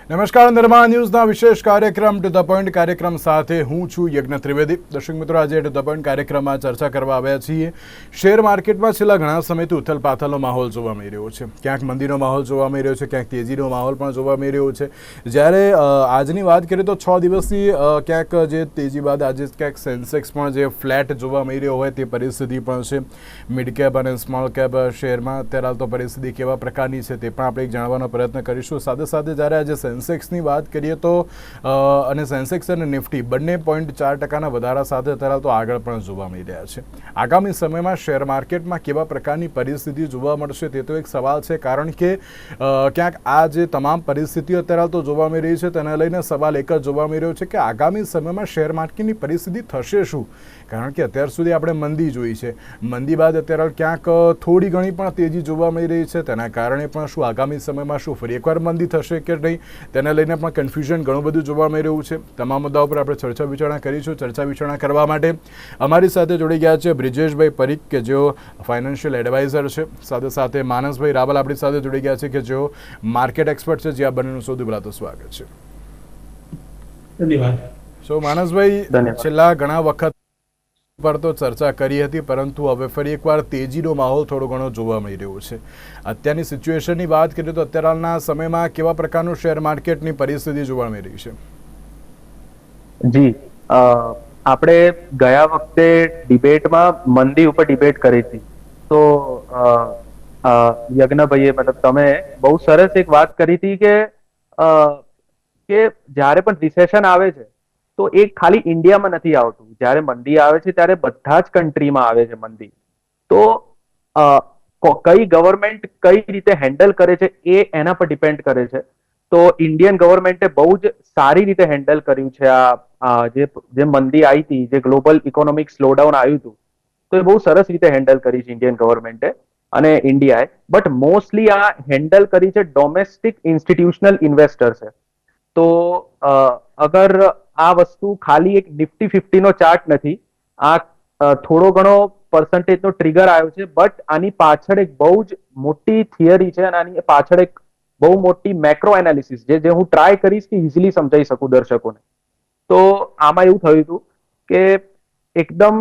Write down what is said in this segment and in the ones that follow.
નમસ્કાર, નિર્માણ ન્યૂઝના વિશેષ કાર્યક્રમ ટુ ધ પોઈન્ટ કાર્યક્રમ સાથે હું છું યજ્ઞ ત્રિવેદી. દર્શક મિત્રો, આજે ટુ ધ પોઈન્ટ કાર્યક્રમમાં ચર્ચા કરવા આવ્યા છીએ. શેર માર્કેટમાં છેલ્લા ઘણા સમયથી ઉથલપાથલનો માહોલ જોવા મળી રહ્યો છે. ક્યાંક મંદીનો માહોલ જોવા મળી રહ્યો છે, ક્યાંક તેજીનો માહોલ પણ જોવા મળી રહ્યો છે. જ્યારે આજની વાત કરીએ તો 6 દિવસથી ક્યાંક જે તેજી બાદ આજે ક્યાંક સેન્સેક્સ પણ જે ફ્લેટ જોવા મળી રહ્યો હોય તે પરિસ્થિતિ પણ છે. મિડ કેપ અને સ્મોલ કેપ શેરમાં અત્યારે હાલ તો પરિસ્થિતિ કેવા પ્રકારની છે તે પણ આપણે જાણવાનો પ્રયત્ન કરીશું. સાથે સાથે જ્યારે આજે સેન્સેક્સની વાત કરીએ તો અને સેન્સેક્સ અને નિફ્ટી બંને 0.4% વધારા સાથે અત્યારે તો આગળ પણ જોવા મળી રહ્યા છે. આગામી સમયમાં શેર માર્કેટમાં કેવા પ્રકારની પરિસ્થિતિ જોવા મળશે તે તો એક સવાલ છે, કારણ કે ક્યાંક આ જે તમામ પરિસ્થિતિઓ અત્યારે તો જોવા મળી રહી છે તેને લઈને સવાલ એક જ જોવા મળી રહ્યો છે કે આગામી સમયમાં શેર માર્કેટની પરિસ્થિતિ થશે શું. કારણ કે અત્યાર સુધી આપણે મંદી જોઈ છે, મંદી બાદ અત્યારે ક્યાંક થોડી ઘણી પણ તેજી જોવા મળી રહી છે. તેના કારણે પણ શું આગામી સમયમાં શું ફરી એકવાર મંદી થશે કે નહીં તેને લઈને પણ કન્ફ્યુઝન ઘણું બધું જોવા મળી રહ્યું છે. તમામ મુદ્દાઓ પર આપણે ચર્ચા વિચારણા કરીશું. ચર્ચા વિચારણા કરવા માટે અમારી સાથે જોડી ગયા છે બ્રિજેશભાઈ પરીખ કે જેઓ ફાઇનાન્શિયલ એડવાઇઝર છે. સાથે સાથે માનસભાઈ રાવલ આપણી સાથે જોડી ગયા છે કે જેઓ માર્કેટ એક્સપર્ટ છે. જે આ બંનેનું સૌથી પહેલાં તો સ્વાગત છે. ધન્યવાદ. સો માનસભાઈ, છેલ્લા ઘણા વખત પર તો ચર્ચા કરી હતી, પરંતુ હવે ફરી એકવાર તેજીનો માહોલ થોડો ઘણો જોવા મળી રહ્યો છે. અત્યારની સિચ્યુએશનની વાત કરીએ તો અત્યારના સમયમાં કેવા પ્રકારનું શેર માર્કેટની પરિસ્થિતિ જોવા મળી રહી છે? જી, આપણે ગયા વખતે ડિબેટમાં મંદી ઉપર ડિબેટ કરી હતી, તો યજ્ઞભાઈએ મતલબ તમે બહુ સરસ એક વાત કરી હતી કે જ્યારે પણ રિસેશન આવે છે તો એ ખાલી ઇન્ડિયામાં નથી આવતું. જ્યારે મંદી આવે છે ત્યારે બધા જ કન્ટ્રીમાં આવે છે મંદી. તો કઈ ગવર્મેન્ટ કઈ રીતે હેન્ડલ કરે છે એ એના પર ડિપેન્ડ કરે છે. તો ઇન્ડિયન ગવર્મેન્ટે બહુ જ સારી રીતે હેન્ડલ કર્યું છે આ જે મંદી આવી હતી, જે ગ્લોબલ ઇકોનોમિક સ્લોડાઉન આવ્યું હતું, તો એ બહુ સરસ રીતે હેન્ડલ કરી છે ઇન્ડિયન ગવર્મેન્ટે અને ઇન્ડિયાએ. બટ મોસ્ટલી આ હેન્ડલ કરી છે ડોમેસ્ટિક ઇન્સ્ટિટ્યુશનલ ઇન્વેસ્ટર્સે. તો અગર આ વસ્તુ ખાલી એક નિફ્ટી 50 નો ચાર્ટ નથી, આ થોડો ઘણો પર્સન્ટેજનો ટ્રિગર આવ્યો છે, બટ આની પાછળ એક બહુ જ મોટી થિયરી છે અને આની પાછળ એક બહુ મોટી મેક્રો એનાલિસિસ જે હું ટ્રાય કરીશ કે ઇઝીલી સમજાવી શકું દર્શકોને. તો આમાં એવું થયું હતું કે એકદમ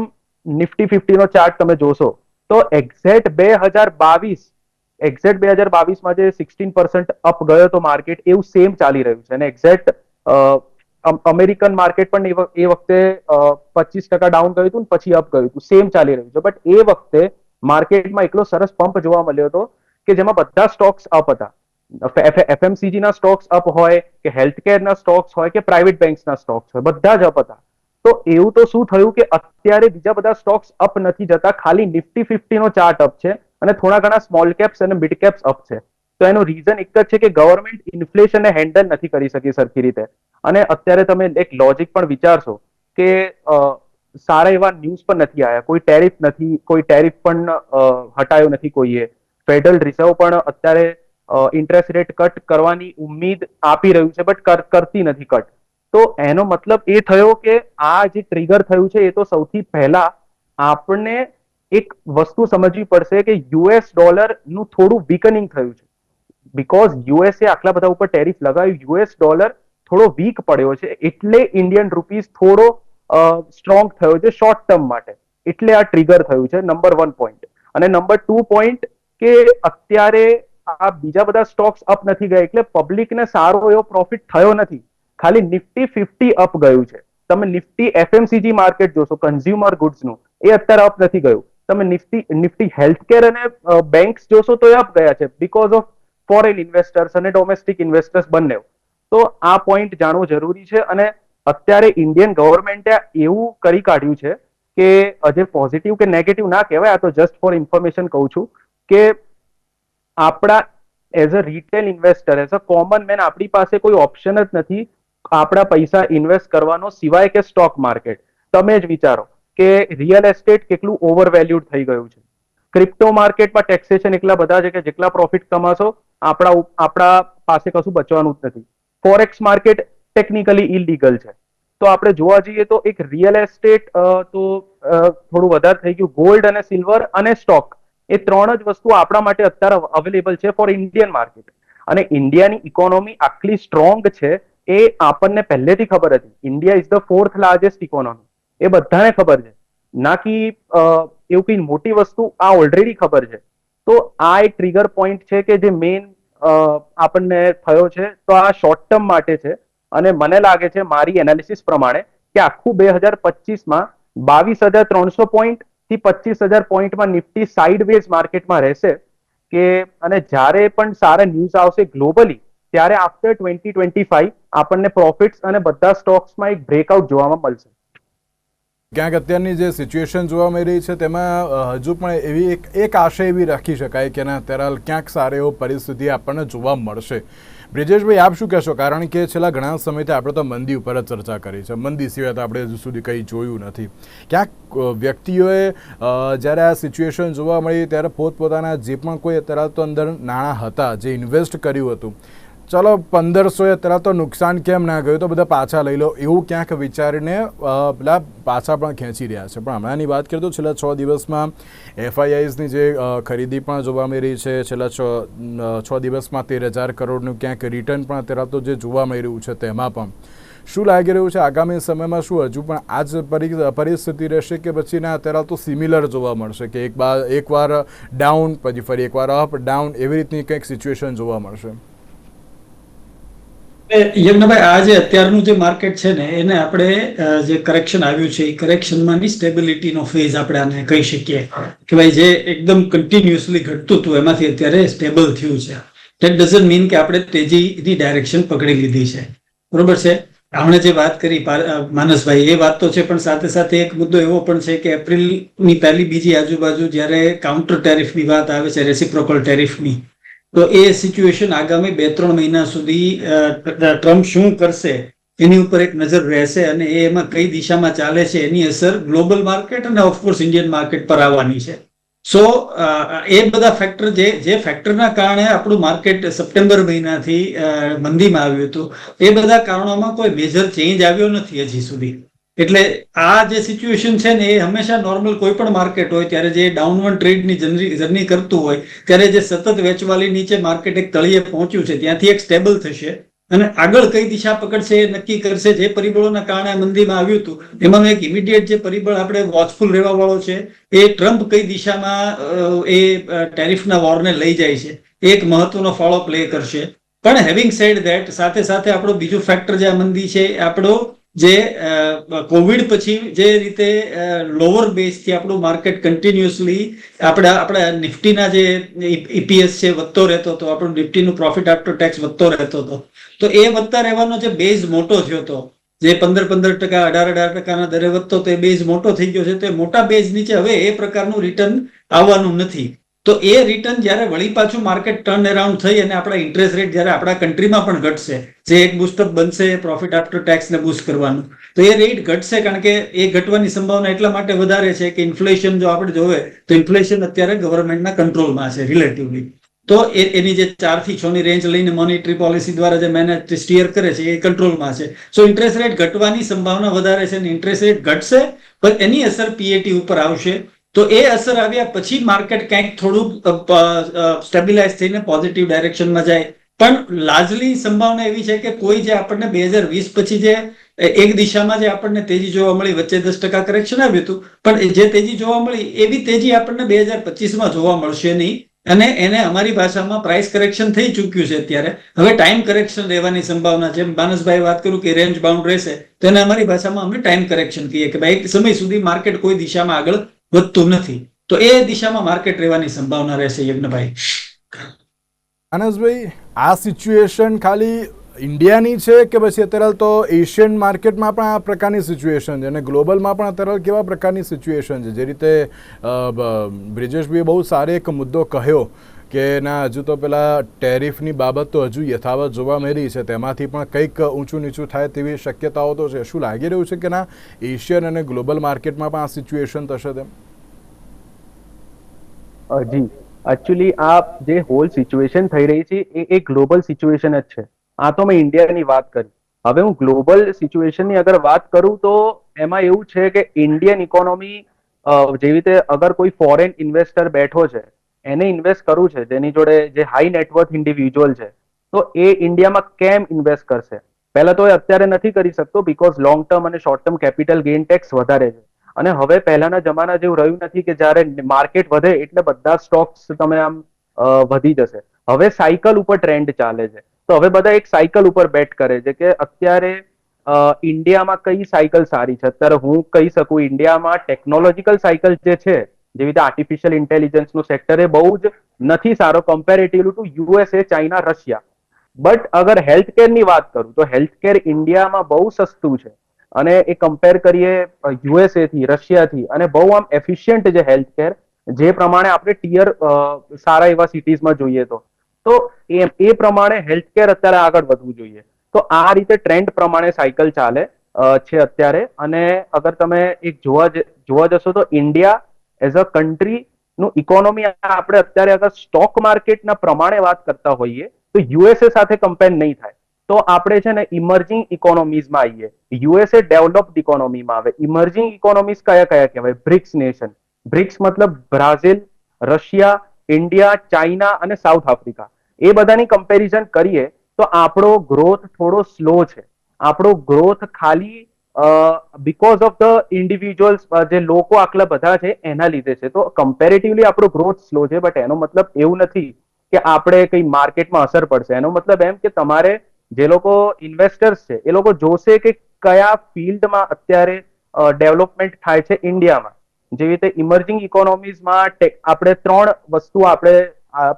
નિફ્ટી 50 નો ચાર્ટ તમે જોશો તો એક્ઝેક્ટ 2022માં જે 16% અપ ગયો તો માર્કેટ, એવું સેમ ચાલી રહ્યું છે. અને એક્ઝેક્ટ અમેરિકન માર્કેટ પણ એ વખતે 25% ડાઉન ગયું હતું, પછી અપ ગયું હતું, સેમ ચાલી રહ્યું છે. બટ એ વખતે માર્કેટમાં એટલો સરસ પંપ જોવા મળ્યો હતો કે જેમાં બધા સ્ટોક્સ અપ હતા. FMCG ના સ્ટોક્સ અપ હોય કે હેલ્થકેરના સ્ટોક્સ હોય કે પ્રાઇવેટ બેંક્સના સ્ટોક્સ હોય, બધા જ અપ હતા. તો એવું તો શું થયું કે અત્યારે બીજા બધા સ્ટોક્સ અપ નથી જતા, ખાલી નિફ્ટી 50 નો ચાર્ટ અપ છે અને થોડા ઘણા સ્મોલ કેપ્સ અને મિડ કેપ્સ અપ છે. તો એનું રીઝન એક જ છે કે ગવર્મેન્ટ ઇન્ફ્લેશનને હેન્ડલ નથી કરી શકી સરખી રીતે. અને અત્યારે તમે એક લોજિક પણ વિચારશો કે સારા એવા ન્યૂઝ પણ નથી આવ્યા, કોઈ ટેરિફ નથી, કોઈ ટેરિફ પણ હટાયો નથી કોઈએ. ફેડરલ રિઝર્વ પણ અત્યારે ઇન્ટરેસ્ટ રેટ કટ કરવાની ઉમ્મીદ આપી રહ્યું છે, બટ કરતી નથી કટ. તો એનો મતલબ એ થયો કે આ જે ટ્રિગર થયું છે એ તો સૌથી પહેલા આપણને એક વસ્તુ સમજવી પડશે કે યુએસ ડોલરનું થોડું વીકનિંગ થયું છે. બીકોઝ યુએસએ આટલા બધા ઉપર ટેરિફ લગાવ્યું, યુએસ ડોલર થોડો વીક પડ્યો છે, એટલે ઇન્ડિયન રૂપીઝ થોડો સ્ટ્રોંગ થયો છે શોર્ટ ટર્મ માટે. એટલે આ ટ્રિગર થયું છે, નંબર 1 પોઈન્ટ. અને નંબર 2 પોઈન્ટ કે અત્યારે આ બીજા બધા સ્ટોક્સ અપ નથી ગયા એટલે પબ્લિકને સારો એવો પ્રોફિટ થયો નથી. ખાલી નિફ્ટી 50 અપ ગયું છે. તમે નિફ્ટી FMCG માર્કેટ જોશો, કન્ઝ્યુમર ગુડ્સનું, એ અત્યારે અપ નથી ગયું. તમે નિફ્ટી હેલ્થકેર અને બેંક્સ જોશો તો એ અપ ગયા છે, બીકોઝ ઓફ ફોરેન ઇન્વેસ્ટર્સ અને ડોમેસ્ટિક ઇન્વેસ્ટર્સ બંને. તો આ પોઈન્ટ જાણવો જરૂરી છે. અને અત્યારે ઇન્ડિયન ગવર્મેન્ટે એવું કરી કાઢ્યું છે કે હજે પોઝિટિવ કે નેગેટિવ ના કહેવાય, આ તો જસ્ટ ફોર ઇન્ફોર્મેશન કહું છું કે આપણા as a retail investor, as a common main, આપણી પાસે કોઈ ઓપ્શન જ નથી આપણા પૈસા ઇન્વેસ્ટ કરવાનો સિવાય કે સ્ટોક માર્કેટ. તમે જ વિચારો કે રિયલ એસ્ટેટ કેટલું ઓવરવેલ્યુડ થઈ ગયું છે. ક્રિપ્ટો માર્કેટમાં ટેક્સેશન એટલા બધા છે કે જેટલા પ્રોફિટ કમાશો આપણા પાસે કશું બચવાનું જ નથી. ફોરેક્સ માર્કેટ ટેકનિકલી ઇલીગલ છે. તો આપણે જોવા જઈએ તો એક રિયલ એસ્ટેટ તો થોડું વધારે થઈ ગયું, ગોલ્ડ અને સિલ્વર અને સ્ટોક, એ 3 જ વસ્તુ આપણા માટે અત્યારે અવેલેબલ છે ફોર ઇન્ડિયન માર્કેટ. અને ઇન્ડિયાની ઇકોનોમી આટલી સ્ટ્રોંગ છે એ આપણને પહેલેથી ખબર હતી. India is the 4th largest economy, એ બધાને ખબર છે. ના કે એવું કઈ મોટી વસ્તુ, આ ઓલરેડી ખબર છે. તો આ એક ટ્રિગર પોઈન્ટ છે કે જે મેઇન આપણને થયો છે. તો આ શોર્ટ ટર્મ માટે છે અને મને લાગે છે મારી એનાલિસિસ પ્રમાણે કે આખું 2025માં 22,300 પોઈન્ટ થી 25,000 પોઈન્ટમાં નિફ્ટી સાઇડવેઝ માર્કેટમાં રહેશે. કે અને જ્યારે પણ સારા ન્યૂઝ આવશે ગ્લોબલી ત્યારે આફ્ટર 2025 આપણને પ્રોફિટ્સ અને બધા સ્ટોક્સમાં એક બ્રેકઆઉટ જોવામાં મળશે. ક્યાંક અત્યારની જે સિચ્યુએશન જોવા મળી રહી છે તેમાં હજુ પણ એવી એક આશા એવી રાખી શકાય કે ના અત્યારે ક્યાંક સારી એવો પરિસ્થિતિ આપણને જોવા મળશે. બ્રિજેશભાઈ, આપ શું કહેશો? કારણ કે છેલ્લા ઘણા સમયથી આપણે તો મંદી ઉપર જ ચર્ચા કરી છે, મંદી સિવાય તો આપણે હજુ સુધી કંઈ જોયું નથી. ક્યાંક વ્યક્તિઓએ જ્યારે આ સિચ્યુએશન જોવા મળી ત્યારે પોતપોતાના જે પણ કોઈ અત્યારે તો અંદર નાણાં હતા જે ઇન્વેસ્ટ કર્યું હતું, ચલો 1500 અત્યારે તો નુકસાન કેમ ના ગયું, તો બધા પાછા લઈ લો એવું ક્યાંક વિચારીને પેલા પાછા પણ ખેંચી રહ્યા છે. પણ હમણાંની વાત કરીએ તો છેલ્લા 6 દિવસમાં FIIsની જે ખરીદી પણ જોવા મળી રહી છે, છેલ્લા 6 દિવસમાં 13,000 કરોડનું ક્યાંક રિટર્ન પણ અત્યારે તો જે જોવા મળી રહ્યું છે તેમાં પણ શું લાગી રહ્યું છે આગામી સમયમાં? શું હજુ પણ આ જ પરિસ્થિતિ રહેશે કે પછી ના અત્યારે તો સિમિલર જોવા મળશે કે એકવાર ડાઉન પછી ફરી એકવાર અપ ડાઉન એવી રીતની કંઈક સિચ્યુએશન જોવા મળશે? યજ્ઞભાઈ, આ જે અત્યારનું જે માર્કેટ છે ને એને આપણે જે કરેક્શન આવ્યું છે એ કરેક્શનમાંની સ્ટેબિલિટીનો ફેઝ આપણે આને કહી શકીએ કે ભાઈ જે એકદમ કન્ટિન્યુઅસલી ઘટતું હતું એમાંથી અત્યારે સ્ટેબલ થયું છે. ધેટ ડઝન્ટ મીન કે આપણે તેજીની ડાયરેક્શન પકડી લીધી છે. બરોબર છે. આપણે જે વાત કરી માનસભાઈ, એ વાત તો છે, પણ સાથે સાથે એક મુદ્દો એવો પણ છે કે એપ્રિલની પહેલી બીજી આજુબાજુ જ્યારે કાઉન્ટર ટેરિફની વાત આવે છે, રેસિપ્રોકલ ટેરિફની, તો એ સિચ્યુએશન આગામી 2-3 મહિના સુધી ટ્રમ્પ શું કરશે એની ઉપર એક નજર રહેશે અને એમાં કઈ દિશામાં ચાલે છે એની અસર ગ્લોબલ માર્કેટ અને ઓફકોર્સ ઇન્ડિયન માર્કેટ પર આવવાની છે. સો એ બધા ફેક્ટર જે ફેક્ટરના કારણે આપણું માર્કેટ સપ્ટેમ્બર મહિનાથી મંદીમાં આવ્યું હતું, એ બધા કારણોમાં કોઈ મેજર ચેન્જ આવ્યો નથી હજી સુધી. એટલે આ જે સિચ્યુએશન છે ને એ હંમેશા નોર્મલ કોઈ પણ માર્કેટ હોય ત્યારે જે ડાઉનવર્ડ ટ્રેડની જર્ની કરતું હોય ત્યારે જે સતત વેચવાલી નીચે માર્કેટ એક તળિયે પહોંચ્યું છે ત્યાંથી એક સ્ટેબલ થશે અને આગળ કઈ દિશા પકડશે એ નક્કી કરશે. જે પરિબળોના કારણે મંદીમાં આવ્યું હતું એમાંનું એક ઇમિડિયેટ જે પરિબળ આપણે વોચફુલ રહેવા વાળો છે એ ટ્રમ્પ કઈ દિશામાં એ ટેરિફના વોરને લઈ જાય છે, એક મહત્વનો ફાળો પ્લે કરશે. પણ હેવિંગ સેડ ધેટ સાથે સાથે આપણો બીજું ફેક્ટર જે આ મંદી છે આપણો જે કોવિડ પછી જે રીતે લોઅર બેઝથી આપણું માર્કેટ કન્ટિન્યુઅસલી આપણા નિફ્ટીના જે EPS છે વધતો રહેતો હતો, આપણું નિફ્ટીનું પ્રોફિટ આફ્ટર ટેક્સ વધતો રહેતો હતો. તો એ વધતા રહેવાનો જે બેઝ મોટો થયો હતો, જે 15% 18% દરે વધતો તો એ બેઝ મોટો થઈ ગયો છે. તો એ મોટા બેઝ નીચે હવે એ પ્રકારનું રિટર્ન આવવાનું નથી. તો એ રિટર્ન જ્યારે વળી પાછું માર્કેટ ટર્ન અરાઉન્ડ થઈ અને આપણા ઇન્ટરેસ્ટ રેટ જ્યારે આપણા કન્ટ્રીમાં પણ ઘટશે, જે એક બુસ્ટઅપ બનશે પ્રોફિટ આફ્ટર ટેક્સને બૂસ્ટ કરવાનું, તો એ રેટ ઘટશે. કારણ કે એ ઘટવાની સંભાવના એટલા માટે વધારે છે કે ઇન્ફ્લેશન જો આપણે જોવે તો ઇન્ફ્લેશન અત્યારે ગવર્મેન્ટના કંટ્રોલમાં છે રિલેટિવલી. તો એની જે 4 થી 6 ની રેન્જ લઈને મોનેટરી પોલિસી દ્વારા જે મેનેજ સ્ટીયર કરે છે એ કંટ્રોલમાં છે. સો ઇન્ટરેસ્ટ રેટ ઘટવાની સંભાવના વધારે છે અને ઇન્ટરેસ્ટ રેટ ઘટશે પણ એની અસર PAT ઉપર આવશે. તો એ અસર આવ્યા પછી માર્કેટ ક્યાંક થોડું સ્ટેબિલાઇઝ થઈને પોઝિટિવ ડાયરેક્શનમાં જાય. પણ લાર્જલી સંભાવના એવી છે કે કોઈ જે આપણને 2020 પછી જે એક દિશામાં જે આપણને તેજી જોવા મળી, વચ્ચે 10% કરેક્શન આવ્યું હતું, પણ જે તેજી જોવા મળી એવી તેજી આપણને 2025માં જોવા મળશે નહીં. અને એને અમારી ભાષામાં પ્રાઇસ કરેક્શન થઈ ચૂક્યું છે અત્યારે. હવે ટાઈમ કરેક્શન રહેવાની સંભાવના છે. માનસભાઈ વાત કરું કે રેન્જ બાઉન્ડ રહેશે, તો એને અમારી ભાષામાં અમે ટાઈમ કરેક્શન કહીએ કે ભાઈ એક સમય સુધી માર્કેટ કોઈ દિશામાં આગળ વધતું નથી, તો એ દિશામાં માર્કેટ રહેવાની સંભાવના રહેશે. યજ્ઞભાઈ, માનસભાઈ, આ સિચ્યુએશન ખાલી ઇન્ડિયાની છે કે પછી અત્યારે તો એશિયન માર્કેટમાં પણ આ પ્રકારની સિચ્યુએશન છે અને ગ્લોબલમાં પણ અત્યારે કેવા પ્રકારની સિચ્યુએશન છે? જે રીતે બ્રિજેશભાઈએ બહુ સારો એક મુદ્દો કહ્યો કે ના હજુ તો પેલા ટેરિફની બાબત તો હજુ યથાવત જોવા મળી છે, તેમાંથી પણ કંઈક ઊંચું નીચું થાય તેવી શક્યતાઓ તો છે. શું લાગી રહ્યું છે કે ના એશિયન અને ગ્લોબલ માર્કેટમાં પણ આ સિચ્યુએશન થશે તેમ? જી, એકચ્યુઅલી આ જે હોલ સિચ્યુએશન થઈ રહી છે એ ગ્લોબલ સિચ્યુએશન જ છે. આ તો મેં ઇન્ડિયાની વાત કરી. હવે હું ગ્લોબલ સિચ્યુએશનની અગર વાત કરું તો એમાં એવું છે કે ઇન્ડિયન ઇકોનોમી જેવી રીતે અગર કોઈ ફોરેન ઇન્વેસ્ટર બેઠો છે, એને ઇન્વેસ્ટ કરવું છે, જેની જોડે જે હાઈ નેટવર્થ ઇન્ડિવિજ્યુઅલ છે, તો એ ઇન્ડિયામાં કેમ ઇન્વેસ્ટ કરશે? પહેલા તો એ અત્યારે નથી કરી શકતો બીકોઝ લોંગ ટર્મ અને short term capital gain tax વધારે છે. અને હવે પહેલાના જમાના જેવું રહ્યું નથી કે જ્યારે માર્કેટ વધે એટલે બધા સ્ટોક્સ તમે આમ વધી જશે. હવે સાયકલ ઉપર ટ્રેન્ડ ચાલે છે. તો હવે બધા એક સાયકલ ઉપર બેટ કરે છે કે અત્યારે ઇન્ડિયામાં કઈ સાયકલ સારી છે. અત્યારે હું કહી શકું ઇન્ડિયામાં ટેકનોલોજીકલ સાયકલ જે છે, જેવી રીતે આર્ટિફિશિયલ ઇન્ટેલિજન્સનું સેક્ટર એ બહુ જ નથી સારો comparatively to USA, China, Russia. But અગર હેલ્થકેરની વાત કરું તો હેલ્થકેર ઇન્ડિયામાં બહુ સસ્તું છે અને એ કમ્પેર કરીએ યુએસએ થી, રશિયાથી, અને બહુ આમ એફિશિયન્ટ છે હેલ્થકેર, જે પ્રમાણે આપણે ટીયર સારા એવા સિટીઝમાં જોઈએ તો એ પ્રમાણે હેલ્થકેર અત્યારે આગળ વધવું જોઈએ. તો આ રીતે ટ્રેન્ડ પ્રમાણે સાયકલ ચાલે છે અત્યારે. અને અગર તમે એક જોવા જશો તો ઇન્ડિયા એઝ અ કન્ટ્રી નું ઇકોનોમી આપણે અત્યારે અગર સ્ટોક માર્કેટના પ્રમાણે વાત કરતા હોઈએ તો યુએસએ સાથે કમ્પેર નહીં થાય. તો આપણે છે ને ઇમર્જિંગ ઇકોનોમીઝમાં આવીએ. યુએસએ ડેવલપ્ડ ઇકોનોમીમાં આવે. ઇમર્જિંગ ઇકોનોમીઝ કયા કયા કહેવાય? BRICS nation. બ્રિક્સ મતલબ બ્રાઝિલ, રશિયા, ઇન્ડિયા, ચાઇના અને સાઉથ આફ્રિકા. એ બધાની કમ્પેરિઝન કરીએ તો આપણો ગ્રોથ થોડો સ્લો છે. આપણો ગ્રોથ ખાલી બીકોઝ ઓફ ધ ઇન્ડિવિજ્યુઅલ્સ, જે લોકો આટલા બધા છે એના લીધે છે. તો કમ્પેરેટિવલી આપણો ગ્રોથ સ્લો છે. બટ એનો મતલબ એવું નથી કે આપણે કઈ માર્કેટમાં અસર પડશે. એનો મતલબ એમ કે તમારે જે લોકો ઇન્વેસ્ટર્સ છે એ લોકો જોશે કે કયા ફિલ્ડમાં અત્યારે ડેવલપમેન્ટ થાય છે ઇન્ડિયામાં. જેવી રીતે ઇમર્જિંગ ઇકોનોમીઝમાં આપણે 3 વસ્તુ આપણે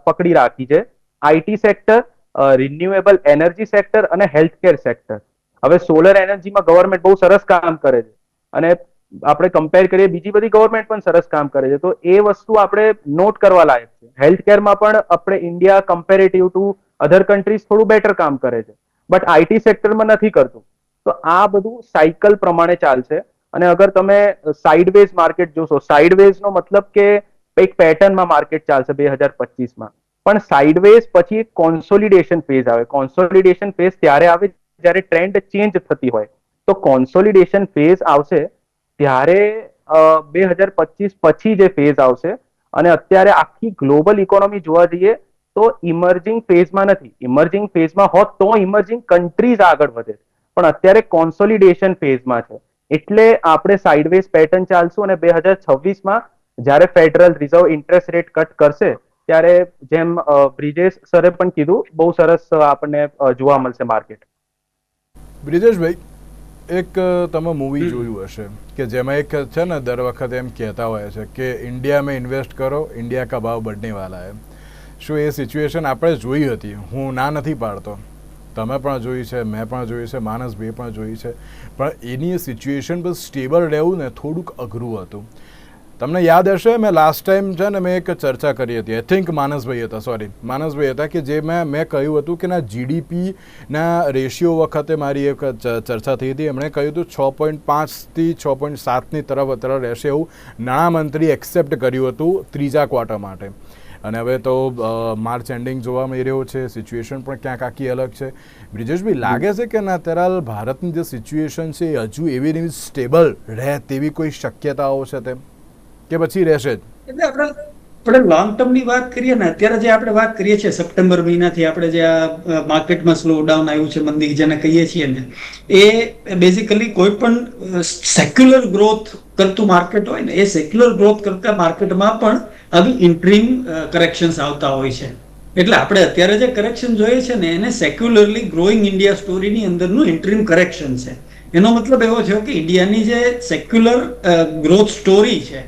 પકડી રાખી છે: IT sector, renewable energy sector અને હેલ્થકેર સેક્ટર. હવે સોલર એનર્જીમાં ગવર્મેન્ટ બહુ સરસ કામ કરે છે અને આપણે કમ્પેર કરીએ બીજી બધી ગવર્મેન્ટ પણ સરસ કામ કરે છે. તો એ વસ્તુ આપણે નોટ કરવા લાયક છે. હેલ્થકેરમાં પણ આપણે India comparative to other countries થોડું બેટર કામ કરે છે, બટ આઈટી સેક્ટરમાં નથી કરતું. તો આ બધું સાયકલ પ્રમાણે ચાલશે. અને અગર તમે સાઇડવેઝ માર્કેટ જોશો, સાઇડવેઝ નો મતલબ કે એક પેટર્નમાં માર્કેટ ચાલશે 2025માં. પણ સાઇડવેઝ પછી એક કોન્સોલિડેશન ફેઝ આવે. કોન્સોલિડેશન ફેઝ ત્યારે આવે જ્યારે ટ્રેન્ડ ચેન્જ થતી હોય. તો કોન્સોલિડેશન ફેઝ આવશે ત્યારે 2025 પછી જે ફેઝ આવશે. અને અત્યારે આખી ગ્લોબલ ઇકોનોમી જોવા જઈએ તો ઇમર્જિંગ ફેઝમાં નથી. ઇમર્જિંગ ફેઝમાં હોત તો ઇમર્જિંગ કન્ટ્રીઝ આગળ વધે, પણ અત્યારે કોન્સોલિડેશન ફેઝમાં છે. એટલે આપણે સાઇડવેઝ પેટર્ન ચાલશું. અને 2026માં જ્યારે federal reserve interest rate cut કરશે ત્યારે જેમ બ્રિજેશ સરે પણ કીધું, બહુ સરસ આપણને જોવા મળશે માર્કેટ. બ્રિજેશભાઈ, એક તમે મૂવી જોયું હશે કે જેમાં એક છે ને દર વખતે એમ કહેતા હોય છે કે ઇન્ડિયા મેં ઇન્વેસ્ટ કરો, ઇન્ડિયા કા ભાવ બઢને વાલા હે. શું એ સિચ્યુએશન આપણે જોઈ હતી? હું ના નથી પાડતો, તમે પણ જોઈ છે, મેં પણ જોઈ છે, માનસભાઈ પણ જોઈ છે. પણ એની સિચ્યુએશન પર સ્ટેબલ રહેવું ને થોડુંક અઘરું હતું. તમને યાદ હશે મેં લાસ્ટ ટાઈમ છે ને મેં એક ચર્ચા કરી હતી, આઈ થિંક માનસભાઈ હતા કે જે મેં કહ્યું હતું કે ના જીડીપીના રેશિયો વખતે મારી એક ચર્ચા થઈ હતી. એમણે કહ્યું હતું 6.5થી 6.7ની તરફ રહેશે એવું નાણામંત્રી એક્સેપ્ટ કર્યું હતું ત્રીજા ક્વાર્ટર માટે. અને હવે તો માર્ચ એન્ડિંગ જોવા મળી રહ્યો છે, સિચ્યુએશન પણ ક્યાંક આખી અલગ છે. બ્રિજેશભાઈ, લાગે છે કે ના અત્યારે ભારતની જે સિચ્યુએશન છે એ હજુ એવી સ્ટેબલ રહે તેવી કોઈ શક્યતાઓ છે તેમ, કે પછી રહેશે જ? એટલે આપણે લોંગ ટર્મ ની વાત કરીએ ને, અત્યારે જે આપણે વાત કરીએ છીએ સપ્ટેમ્બર મહિનાથી આપણે જે આ માર્કેટમાં સ્લો ડાઉન આવ્યું છે, મંદી જેને કહીએ છીએ ને, એ બેઝિકલી કોઈ પણ સેક્યુલર ગ્રોથ કરતું માર્કેટ હોય ને, એ સેક્યુલર ગ્રોથ કરતા માર્કેટમાં પણ આવી ઇન્ટ્રીમ કરેક્શન્સ આવતા હોય છે. એટલે આપણે અત્યારે જે કરેક્શન જોઈએ છે ને એને સેક્યુલરલી ગ્રોઈંગ ઇન્ડિયા સ્ટોરીની અંદરનું ઇન્ટ્રીમ કરેક્શન છે. એનો મતલબ એવો થયો કે ઇન્ડિયાની જે સેક્યુલર ગ્રોથ સ્ટોરી છે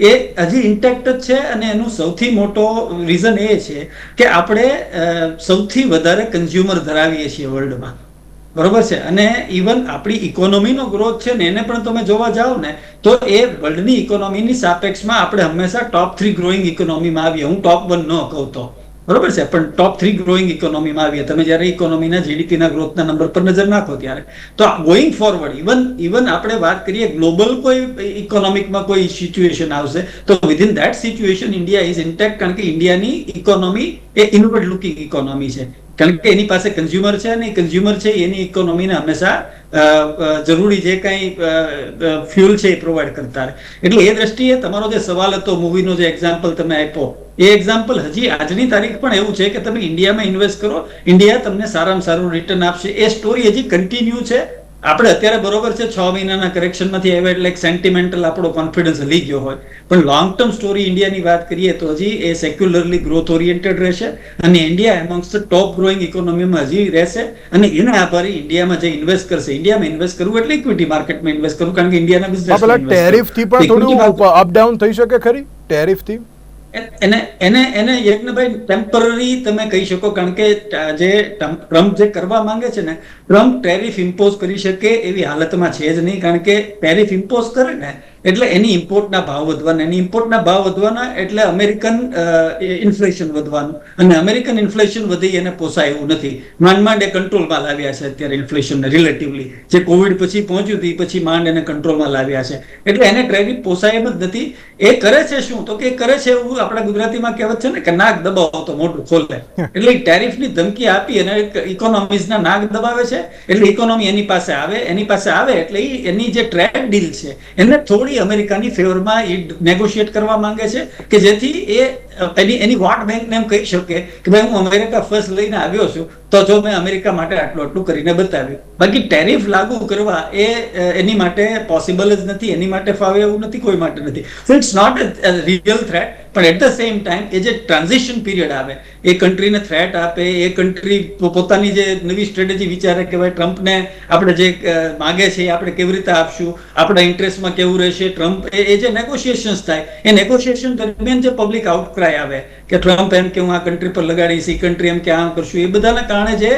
એ હજી ઇન્ટેક્ટ જ છે. અને એનું સૌથી મોટો રીઝન એ છે કે આપણે સૌથી વધારે કન્ઝ્યુમર ધરાવીએ છીએ વર્લ્ડમાં, બરોબર છે. અને ઇવન આપણી ઇકોનોમીનો ગ્રોથ છે ને એને પણ તમે જોવા જાઓ ને તો એ વર્લ્ડની ઇકોનોમીની સાપેક્ષમાં આપણે હંમેશા ટોપ 3 ગ્રોઈંગ ઇકોનોમીમાં આવીએ. હું ટોપ 1 ન કહું તો, બરોબર છે, પણ ટોપ 3 ગ્રોઈંગ ઇકોનોમીમાં આવીએ. તમે જ્યારે ઇકોનોમીના જીડીપીના ગ્રોથના નંબર પર નજર નાખો ત્યારે તો ગોઈંગ ફોરવર્ડ ઇવન આપણે વાત કરીએ ગ્લોબલ કોઈ ઇકોનોમિકમાં કોઈ સિચ્યુએશન આવશે તો within that situation India is intact. કારણ કે ઇન્ડિયાની ઇકોનોમી એ ઇનવર્ડ લુકિંગ ઇકોનોમી છે. કારણ કે એની પાસે કન્ઝ્યુમર છે અને કન્ઝ્યુમર છે એની ઇકોનોમીને હંમેશા જરૂરી જે કાંઈ ફ્યુલ છે એ પ્રોવાઈડ કરતા રહે. એટલે એ દ્રષ્ટિએ તમારો જે સવાલ હતો, મૂવીનો જે એક્ઝામ્પલ તમે આપ્યો, એ એક્ઝામ્પલ હજી આજની તારીખ પણ એવું છે કે તમે ઇન્ડિયામાં ઇન્વેસ્ટ કરો, ઇન્ડિયા તમને સારામાં સારું રિટર્ન આપશે. એ સ્ટોરી હજી કન્ટિન્યુ છે. આપણે અત્યારે બરોબર છે 6 મહિનાના કરેક્શનમાંથી આવ્યા એટલે એક સેન્ટિમેન્ટલ આપણો કોન્ફિડન્સ હલી ગયો હોય, પણ લોંગ ટર્મ સ્ટોરી ઇન્ડિયાની વાત કરીએ તો હજી એ સેક્યુલરલી ગ્રોથ ઓરિએન્ટેડ રહેશે અને ઇન્ડિયા એમોંગ્સ્ટ ધ ટોપ ગ્રોઈંગ ઇકોનોમીમાં હજી રહેશે. અને એના આભારી ઇન્ડિયામાં જે ઇન્વેસ્ટ કરશે, ઇન્ડિયામાં ઇન્વેસ્ટ કરવું એટલે ઇક્વિટી માર્કેટમાં ઇન્વેસ્ટ કરવું, કારણ કે ઇન્ડિયાના બિઝનેસ પેલા ટેરિફ થી પણ થોડું અપ ડાઉન થઈ શકે ખરી ટેરિફ થી. એને યજ્ઞભાઈ ટેમ્પરરી તમે કહી શકો, કારણ કે જે ટ્રમ્પ જે કરવા માંગે છે ને, ટ્રમ્પ ટેરિફ ઇમ્પોઝ કરી શકે એવી હાલતમાં છે જ નહીં. કારણ કે ટેરિફ ઇમ્પોઝ કરે ને એટલે એની ઇમ્પોર્ટના ભાવ વધવાના, એની ઇમ્પોર્ટના ભાવ વધવાના એટલે અમેરિકન ઇન્ફ્લેશન વધવાનું, અને અમેરિકન ઇન્ફ્લેશન વધી એને પોસાય એવું નથી. માંડ એ કંટ્રોલમાં લાવ્યા છે અત્યારે ઇન્ફ્લેશનને રિલેટિવલી. જે કોવિડ પછી પહોંચ્યું હતું પછી માંડ એને કંટ્રોલમાં લાવ્યા છે, એટલે એને ટેરિફ પોસાય એમ જ નથી. એ કરે છે શું, તો કે કરે છે એવું આપણા ગુજરાતીમાં કહેવત છે ને કે નાક દબાવો તો મોઢું ખોલે. એટલે ટેરિફની ધમકી આપી અને ઇકોનોમીઝના નાક દબાવે છે. એટલે ઇકોનોમી એની પાસે આવે એટલે એની જે ટ્રેડ ડીલ છે એને થોડી અમેરિકાની ફેવરમાં એ નેગોશિએટ કરવા માંગે છે, કે જેથી એ એની વોટ બેંકને એમ કહી શકે કે ભાઈ હું અમેરિકા ફર્સ્ટ લઈને આવ્યો છું, તો જો મેં અમેરિકા માટે આટલું કરીને બતાવ્યું. બાકી ટેરિફ લાગુ કરવા એ એની માટે પોસિબલ જ નથી, એની માટે ફાવે એવું નથી, કોઈ માટે નથી. So it's not a real threat, પણ એટ ધ સેમ ટાઈમ એ જે ટ્રાન્ઝિશન પીરિયડ આવે, એ કન્ટ્રીને થ્રેટ આપે, એ કન્ટ્રી પોતાની જે નવી સ્ટ્રેટેજી વિચારે કે ભાઈ ટ્રમ્પને આપણે જે માગે છે એ આપણે કેવી રીતે આપશું, આપણા ઇન્ટરેસ્ટમાં કેવું રહેશે. ટ્રમ્પ એ જે નેગોશિએશન્સ થાય, એ નેગોશિએશન દરમિયાન જે પબ્લિક આઉટક્રાય આવે કે ટ્રમ્પ એમ કે હું આ કન્ટ્રી પર લગાડીશ, એ કન્ટ્રી એમ કે આમ કરશું, એ બધાના કારણે જે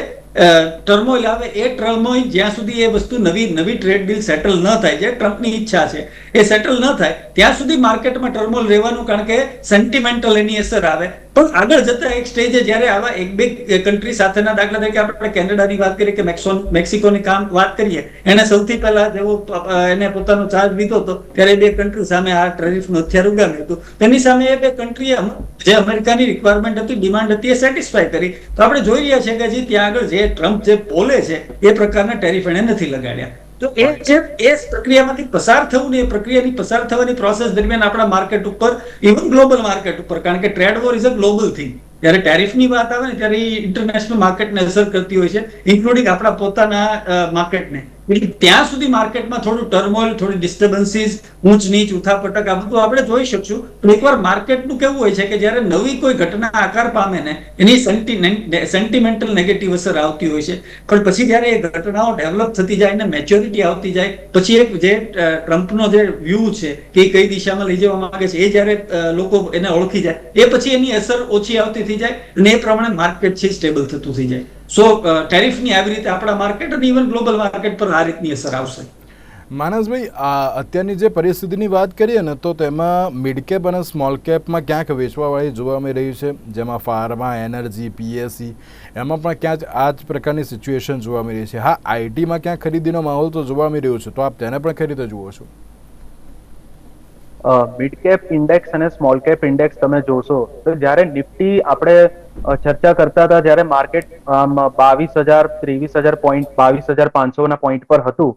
ટર્મોઇલ આવે, એ ટર્મોઇલ જ્યાં સુધી એ વસ્તુ નવી ટ્રેડ ડીલ સેટલ ન થાય, જે ટ્રમ્પની ઈચ્છા છે એ સેટલ ન થાય ત્યાં સુધી માર્કેટમાં ટર્મોઇલ રહેવાનું, કારણ કે સેન્ટિમેન્ટલ એની અસર આવે. પણ આગળ જતા એક સ્ટેજે જ્યારે આવા એક બે કન્ટ્રી સાથેના, દાખલા તરીકે આપણે કેનેડાની વાત કરીએ કે મેક્સિકોની વાત કરીએ, એને સૌથી પહેલા જેવો એને પોતાનો ચાર્જ લીધો હતો ત્યારે બે કન્ટ્રી સામે આ ટેરિફનું હથિયાર ઉગામ્યું હતું. તેની સામે એ બે કન્ટ્રીએ જે અમેરિકાની રિક્વાયરમેન્ટ હતી, ડિમાન્ડ હતી, એ સેટિસ્ફાય કરી. તો આપણે જોઈ રહ્યા છીએ કે હજી ત્યાં આગળ જે ટ્રમ્પ જે બોલે છે એ પ્રકારના ટેરિફ એને નથી લગાડ્યા. તો એ પ્રક્રિયામાંથી પસાર થવું ને, એ પ્રક્રિયાની પસાર થવાની પ્રોસેસ દરમિયાન આપણા માર્કેટ ઉપર, ઇવન ગ્લોબલ માર્કેટ ઉપર, કારણ કે trade war is a global thing, જ્યારે ટેરિફની વાત આવે ને ત્યારે એ ઇન્ટરનેશનલ માર્કેટને અસર કરતી હોય છે, ઇન્ક્લુડિંગ આપણા પોતાના માર્કેટને. એટલે ત્યાં સુધી માર્કેટમાં થોડું ટર્મોઇલ, થોડી ડિસ્ટર્બન્સીસ, ઊંચ નીચ, ઉઠાપટક આ બધું આપણે જોઈ શકશું. પણ એકવાર માર્કેટનું કેવું હોય છે કે જ્યારે નવી કોઈ ઘટના આકાર પામે ને એની સેન્ટિમેન્ટલ નેગેટિવ અસર આવતી હોય છે, પણ પછી જ્યારે એ ઘટનાઓ ડેવલપ થતી જાય ને મેચ્યોરિટી આવતી જાય, પછી એક જે ટ્રમ્પનો જે વ્યૂ છે કે એ કઈ દિશામાં લઈ જવા માંગે છે, એ જ્યારે લોકો એને ઓળખી જાય, એ પછી એની અસર ઓછી આવતી થઈ જાય અને એ પ્રમાણે માર્કેટ છે સ્ટેબલ થતું થઈ જાય. સો ટેરિફની આવી રીતે આપણા માર્કેટ અને ઇવન ગ્લોબલ માર્કેટ પર આ રીતની અસર આવશે. માનસભાઈ, અત્યારની જે પરિસ્થિતિની વાત કરીએ ને તો તેમાં મિડ કેપ અને સ્મોલ કેપમાં ક્યાંક વેચવાવાળી જોવા મળી રહી છે, જેમાં ફાર્મા, એનર્જી, પીએસસી એમાં પણ ક્યાંક આ જ પ્રકારની સિચ્યુએશન જોવા મળી રહી છે. હા, આઈટીમાં ક્યાંક ખરીદીનો માહોલ તો જોવા મળી રહ્યો છે, તો આપ તેને પણ કઈ રીતે જુઓ છો? મિડ કેપ ઇન્ડેક્સ અને સ્મોલ કેપ ઇન્ડેક્સ તમે જોશો તો જ્યારે નિફ્ટી આપણે ચર્ચા કરતા હતા, જ્યારે માર્કેટ 22,000 23,000 પોઈન્ટ, 22,500 પોઈન્ટ પર હતું,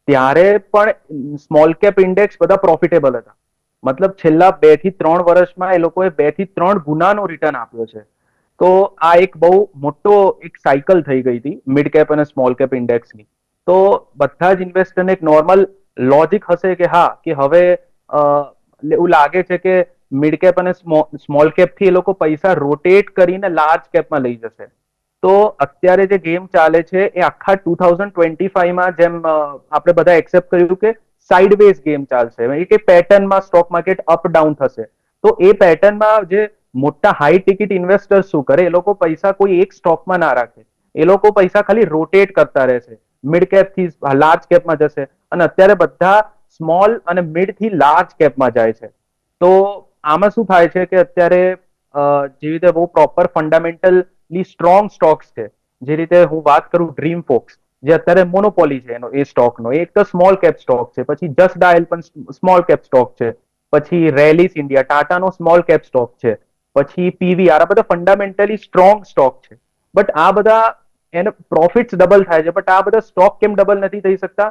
ત્યારે પણ સ્મોલ કેપ ઇન્ડેક્સ બધા પ્રોફિટેબલ હતા. મતલબ છેલ્લા 2 થી 3 વર્ષમાં એ લોકોએ 2 થી 3 ગુણાનો રિટર્ન આપ્યો છે. તો આ એક બહુ મોટો એક સાયકલ થઈ ગઈ હતી મિડ કેપ અને સ્મોલ કેપ ઇન્ડેક્સની. તો બધા જ ઇન્વેસ્ટરને એક નોર્મલ લોજિક હશે કે હા, કે હવે એવું લાગે છે કે મિડ કેપ અને સ્મોલ કેપ થી એ લોકો પૈસા રોટેટ કરીને લાર્જ કેપમાં લઈ જશે. તો અત્યારે જે ગેમ ચાલે છે એ આખા 2025માં જેમ આપણે બધા એક્સેપ્ટ કર્યું કે સાઇડવેઝ ગેમ ચાલશે, એટલે કે પેટર્નમાં સ્ટોક માર્કેટ અપ ડાઉન થશે. તો એ પેટર્નમાં જે મોટા હાઈ ટિકિટ ઇન્વેસ્ટર્સ શું કરે, એ લોકો પૈસા કોઈ એક સ્ટોકમાં ના રાખે, એ લોકો પૈસા ખાલી રોટેટ કરતા રહેશે, મિડ કેપ થી લાર્જ કેપમાં જશે અને અત્યારે બધા સ્મોલ અને મિડ થી લાર્જ કેપમાં જાય છે. તો આમાં શું થાય છે કે અત્યારે જેવી રીતે બહુ પ્રોપર ફંડામેન્ટલી સ્ટ્રોંગ સ્ટોક્સ છે, જે રીતે હું વાત કરું ડ્રીમ ફોક્સ, જે અત્યારે મોનોપોલી છે એનો, એ સ્ટોકનો, એક તો સ્મોલ કેપ સ્ટોક છે, પછી જસ્ટ ડાયલ પણ સ્મોલ કેપ સ્ટોક છે, પછી રેલિસ ઇન્ડિયા, ટાટાનો સ્મોલ કેપ સ્ટોક છે, પછી પીવીઆર, આ બધા ફંડામેન્ટલી સ્ટ્રોંગ સ્ટોક છે. બટ આ બધા એને પ્રોફિટ્સ ડબલ થાય છે, બટ આ બધા સ્ટોક કેમ ડબલ નથી થઈ શકતા?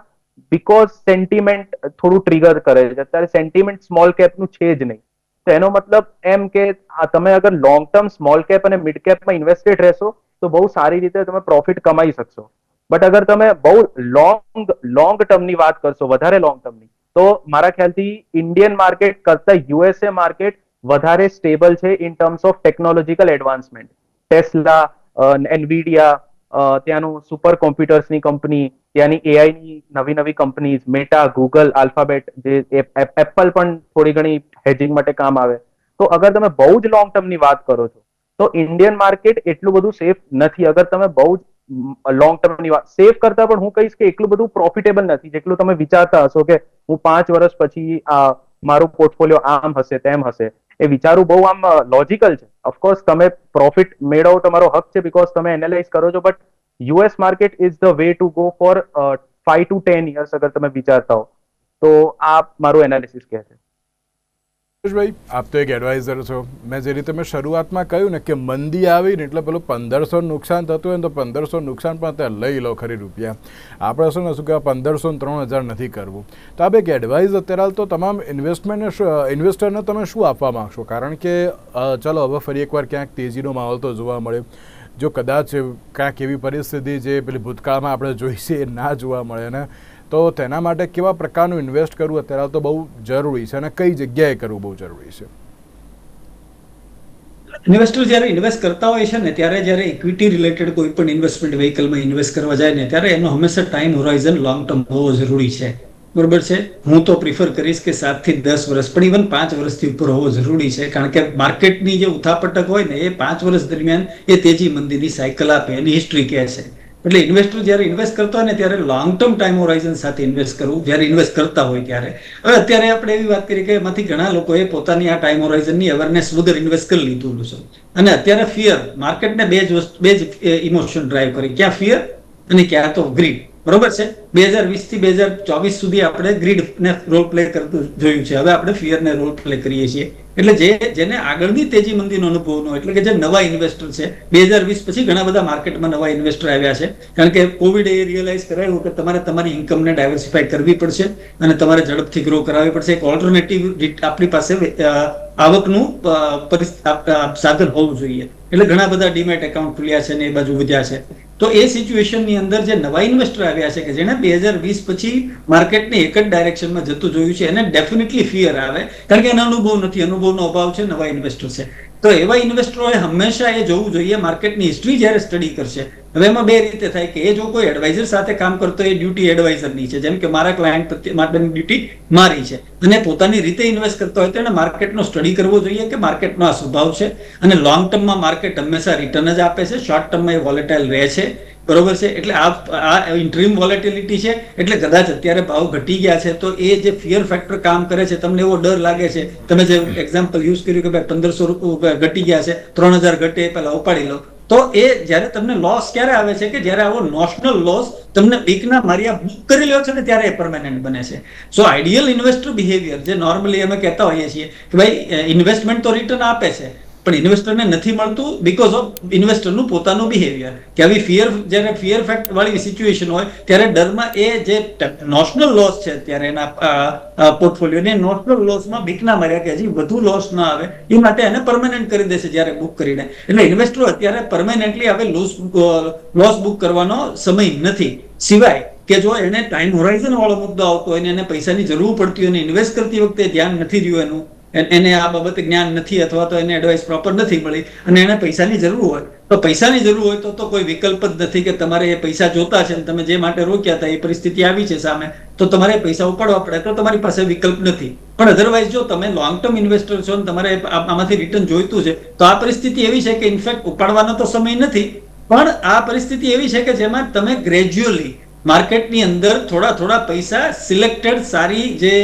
બીકોઝ સેન્ટિમેન્ટ થોડું ટ્રિગર કરે છે. અત્યારે સેન્ટિમેન્ટ સ્મોલ કેપનું છે જ નહીં. તો એનો મતલબ એમ કે તમે અગર લોંગ ટર્મ સ્મોલ કેપ અને મિડ કેપમાં ઇન્વેસ્ટેડ રહેશો તો બહુ સારી રીતે તમે પ્રોફિટ કમાઈ શકશો. બટ અગર તમે બહુ લોંગ ટર્મની વાત કરશો, વધારે લોંગ ટર્મની, તો મારા ખ્યાલથી ઇન્ડિયન માર્કેટ કરતા યુએસએ માર્કેટ વધારે સ્ટેબલ છે in terms of technological advancement. Tesla, Nvidia, ત્યાંનું સુપર કોમ્પ્યુટર્સની કંપની, ત્યાંની એઆઈની નવી નવી કંપનીઝ, મેટા, ગૂગલ, આલ્ફાબેટ, જે એપલ પણ થોડી ઘણી હેજિંગ માટે કામ આવે. તો અગર તમે બહુ જ લોંગ ટર્મની વાત કરો છો તો ઇન્ડિયન માર્કેટ એટલું બધું સેફ નથી. અગર તમે બહુ જ લોંગ ટર્મની વાત, સેફ કરતા પણ હું કહીશ કે એટલું બધું પ્રોફિટેબલ નથી જેટલું તમે વિચારતા હશો કે હું 5 વર્ષ પછી મારું પોર્ટફોલિયો આમ હશે તેમ હશે. એ વિચારવું બહુ આમ લોજિકલ છે. ઓફકોર્સ તમે પ્રોફિટ મેળવો તમારો હક છે બીકોઝ તમે એનાલાઇઝ કરો છો, but US market is the way to go for 5 to 10 years અગર તમે વિચારતા હો તો. આ મારું એનાલિસિસ કહે છે. ભાઈ, આપ તો એક એડવાઇઝર છો. મેં જે રીતે મેં શરૂઆતમાં કહ્યું ને કે મંદી આવી ને એટલે પેલું 1500 નુકસાન થતું હોય ને તો 1500 નુકસાન પણ અત્યારે લઈ લો ખરી રૂપિયા. આપણે શું ને શું કે 1500 ને 3000 નથી કરવું. તો આપ એક એડવાઇઝ અત્યારે તો તમામ ઇન્વેસ્ટરને તમે શું આપવા માંગશો? કારણ કે ચલો હવે ફરી એકવાર ક્યાંક તેજીનો માહોલ તો જોવા મળે. જો કદાચ ક્યાંક એવી પરિસ્થિતિ જે પેલી ભૂતકાળમાં આપણે જોઈ છે એ ના જોવા મળે ને, તો તેના માટે કેવા પ્રકારનું ઇન્વેસ્ટ કરવું અત્યારે તો બહુ જરૂરી છે અને કઈ જગ્યાએ કરવું બહુ જરૂરી છે? ઇન્વેસ્ટર જ્યારે ઇન્વેસ્ટ કરતા હોય છે ને ત્યારે જ્યારે ઇક્વિટી રિલેટેડ કોઈ પણ ઇન્વેસ્ટમેન્ટ વ્હીકલમાં ઇન્વેસ્ટ કરવા જાય ને ત્યારે એનો હંમેશા ટાઈમ હોરાઇઝન લોંગ ટર્મ હોવો જરૂરી છે. બરોબર છે? હું તો પ્રિફર કરીશ કે 7 થી 10 વર્ષ, પણ ઇવન 5 વર્ષથી ઉપર હોવો જરૂરી છે. કારણ કે માર્કેટની જે ઉથાપટક હોય ને એ 5 વર્ષ દરમિયાન એ તેજી મંદીની સાયકલ આપે, એની હિસ્ટ્રી કહે છે. એટલે ઇન્વેસ્ટર જ્યારે ઇન્વેસ્ટ કરતો હોય ને ત્યારે લોંગ ટર્મ ટાઈમ હોરાઇઝન સાથે ઇન્વેસ્ટ કરવું જ્યારે ઇન્વેસ્ટ કરતા હોય ત્યારે. હવે અત્યારે આપણે એવી વાત કરી કે એમાંથી ઘણા લોકોએ પોતાની આ ટાઈમ હોરાઇઝનની અવેરનેસ વગર ઇન્વેસ્ટ કરી લીધું છે. અને અત્યારે ફિયર, માર્કેટને બે જ ઇમોશન ડ્રાઈવ કરી, ક્યાં ફિયર અને ક્યાં તો ગ્રીડ. બરોબર છે? 2020 થી 2024 સુધી આપણે ગ્રીડ ને રોલ પ્લે કરતું જોયું છે. હવે આપણે ફિયર ને રોલ પ્લે કરીએ છીએ. એટલે જેને આગળની તેજી મંદીનો અનુભવ ન, એટલે કે જે નવા ઇન્વેસ્ટર છે, 2020 પછી ઘણા બધા માર્કેટમાં નવા ઇન્વેસ્ટર આવ્યા છે. કારણ કે કોવિડ એ રિયલાઇઝ કરાયું કે તમારે તમારી ઇન્કમને ડાયવર્સિફાય કરવી પડશે અને તમારે ઝડપથી ગ્રો કરાવવી પડશે. એક ઓલ્ટરનેટિવ આપણી પાસે આવકનું સાધન હોવું જોઈએ. એટલે ઘણા બધા ડીમેટ એકાઉન્ટ ખુલ્યા છે ને એ બાજુ વધ્યા છે. તો એ સિચ્યુએશનની અંદર જે નવા ઇન્વેસ્ટર આવ્યા છે કે જેને 2020 પછી માર્કેટને એક જ ડાયરેક્શનમાં જતું જોયું છે, એને ડેફિનેટલી ફિયર આવે. કારણ કે એનો અનુભવ નથી, અનુભવનો અભાવ છે, નવા ઇન્વેસ્ટર છે. તો એવા ઇન્વેસ્ટરોએ હંમેશા એ જોવું જોઈએ માર્કેટની હિસ્ટ્રી જ્યારે સ્ટડી કરશે. હવે એમાં બે રીતે થાય કે એ જો કોઈ એડવાઇઝર સાથે કામ કરતો એ ડ્યુટી એડવાઇઝરની છે, જેમ કે મારા ક્લાયન્ટ માટેની ડ્યુટી મારી છે, અને પોતાની રીતે ઇન્વેસ્ટ કરતો હોય તો એને માર્કેટનો સ્ટડી કરવો જોઈએ કે માર્કેટનો આ સ્વભાવ છે. અને લોંગ ટર્મમાં માર્કેટ હંમેશા રિટર્ન જ આપે છે, શોર્ટ ટર્મમાં એ વોલેટાઇલ રહે છે. બરોબર છે? એટલે આ ઇન્ટ્રીમ વોલેટિલિટી છે. એટલે કદાચ અત્યારે ભાવ ઘટી ગયા છે તો એ જે ફિયર ફેક્ટર કામ કરે છે, તમને એવો ડર લાગે છે, તમે જે એક્ઝામ્પલ યુઝ કર્યું કે ભાઈ 1500 ઘટી ગયા છે, 3000 ઘટે પહેલા ઉપાડી લો, તો એ જ્યારે તમને લોસ ક્યારે આવે છે કે જ્યારે આવો નોશનલ લોસ તમને વીકના માર્યા બુક કરી લ્યો છો ને ત્યારે એ પરમેનન્ટ બને છે. સો આઈડિયલ ઇન્વેસ્ટર બિહેવિયર જે નોર્મલી અમે કહેતા હોઈએ છીએ કે ભાઈ ઇન્વેસ્ટમેન્ટ તો રિટર્ન આપે છે પણ ઇન્વેસ્ટરને નથી મળતું બીકોઝ ઓફ ઇન્વેસ્ટરનું પોતાનું બિહેવિયર. કે આવી જ્યારે ફિયર ફેક્ટ વાળી સિચ્યુએશન હોય ત્યારે ડરમાં એ જે નોશનલ લોસ છે ત્યારે એના પોર્ટફોલિયોને નોશનલ લોસમાં બીકના માર્યા કે હજી વધુ લોસ ના આવે એ માટે એને પરમેનન્ટ કરી દેશે જ્યારે બુક કરીને. એટલે ઇન્વેસ્ટરો અત્યારે પરમેનન્ટલી હવે લોસ બુક કરવાનો સમય નથી. સિવાય કે જો એને ટાઈમ હોરાઇઝન વાળો મુદ્દો આવતો હોય એને પૈસાની જરૂર પડતી હોય, ઇન્વેસ્ટ કરતી વખતે ધ્યાન નથી રહ્યું એનું, એને આ બાબતે જ્ઞાન નથી અથવા તો એને એડવાઇસ પ્રોપર નથી મળી અને એને પૈસાની જરૂર હોય તો પૈસાની જરૂર હોય તો કોઈ વિકલ્પ જ નથી કે તમારે એ પૈસા જોતા છે તમે જે માટે રોક્યા હતા એ પરિસ્થિતિ આવી છે સામે તો તમારે પૈસા ઉપાડવા પડે તો તમારી પાસે વિકલ્પ નથી. પણ અધરવાઇઝ જો તમે લોંગ ટર્મ ઇન્વેસ્ટર છો અને તમારે આમાંથી રિટર્ન જોઈતું છે તો આ પરિસ્થિતિ એવી છે કે ઇનફેક્ટ ઉપાડવાનો તો સમય નથી, પણ આ પરિસ્થિતિ એવી છે કે જેમાં તમે ગ્રેજ્યુઅલી માર્કેટની અંદર થોડા પૈસા સિલેક્ટેડ સારી જે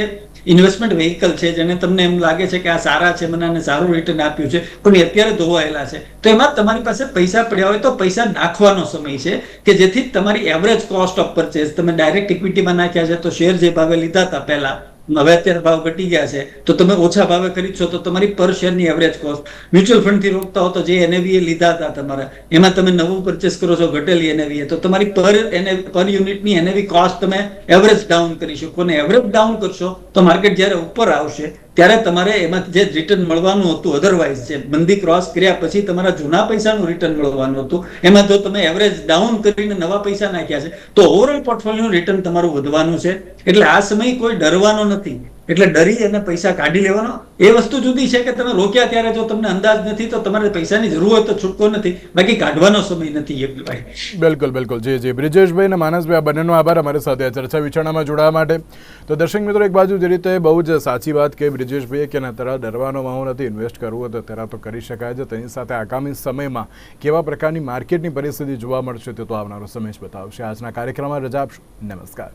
ઇન્વેસ્ટમેન્ટ વેહિકલ છે જેને તમને એમ લાગે છે કે આ સારા છે, મને આને સારું રિટર્ન આપ્યું છે પણ એ અત્યારે ધોવાયેલા છે, તો એમાં તમારી પાસે પૈસા પડ્યા હોય તો પૈસા નાખવાનો સમય છે કે જેથી તમારી એવરેજ કોસ્ટ ઓફ પરચેસ, તમે ડાયરેક્ટ ઇક્વિટીમાં નાખ્યા છે તો શેર જે ભાવે લીધા હતા પહેલા હવે અત્યારે ભાવ ઘટી ગયા છે તો તમે ઓછા ભાવે ખરીદશો તો તમારી પર શેરની એવરેજ કોસ્ટ, મ્યુચ્યુઅલ ફંડ થી રોકતા હો તો જે એનએવી લીધા હતા તમારા એમાં તમે નવું પરચેસ કરો છો ઘટેલી એનએવી તો તમારી પર યુનિટની એનએવી કોસ્ટ તમે એવરેજ ડાઉન કરી શકો ને એવરેજ ડાઉન કરશો તો માર્કેટ જ્યારે ઉપર આવશે ત્યારે તમારે એમાં જે રિટર્ન મળવાનું હતું અધરવાઇઝ છે મંદી ક્રોસ કર્યા પછી તમારા જૂના પૈસાનું રિટર્ન મળવાનું હતું એમાં જો તમે એવરેજ ડાઉન કરીને નવા પૈસા નાખ્યા છે તો ઓવરઓલ પોર્ટફોલિયોનું રિટર્ન તમારું વધવાનું છે. એટલે આ સમય કોઈ ડરવાનો નથી, એટલે ડરી અને પૈસા કાઢી લેવાનો એ વસ્તુ જુદી છે કે તમે રોક્યા ત્યારે જો તમને અંદાજ નથી તો તમારે પૈસાની જરૂર હોય તો છૂટકો નથી, બાકી કાઢવાનો સમય નથી. બિલકુલ બિલકુલ જી જી બ્રિજેશભાઈ અને માનસભાઈ આ બંનેનો આભાર અમારી સાથે આ ચર્ચા વિચારણામાં જોડાવા માટે. તો દર્શક મિત્રો એક બાજુ જે રીતે બહુ જ સાચી વાત કે બ્રિજેશભાઈએ કે અત્યારે ડરવાનો માહોલ નથી, ઇન્વેસ્ટ કરવું હોય તો અત્યારે તો કરી શકાય છે. તેની સાથે આગામી સમયમાં કેવા પ્રકારની માર્કેટની પરિસ્થિતિ જોવા મળશે તે તો આવનારો સમય જ બતાવશે. આજના કાર્યક્રમમાં રજા આપશું. નમસ્કાર.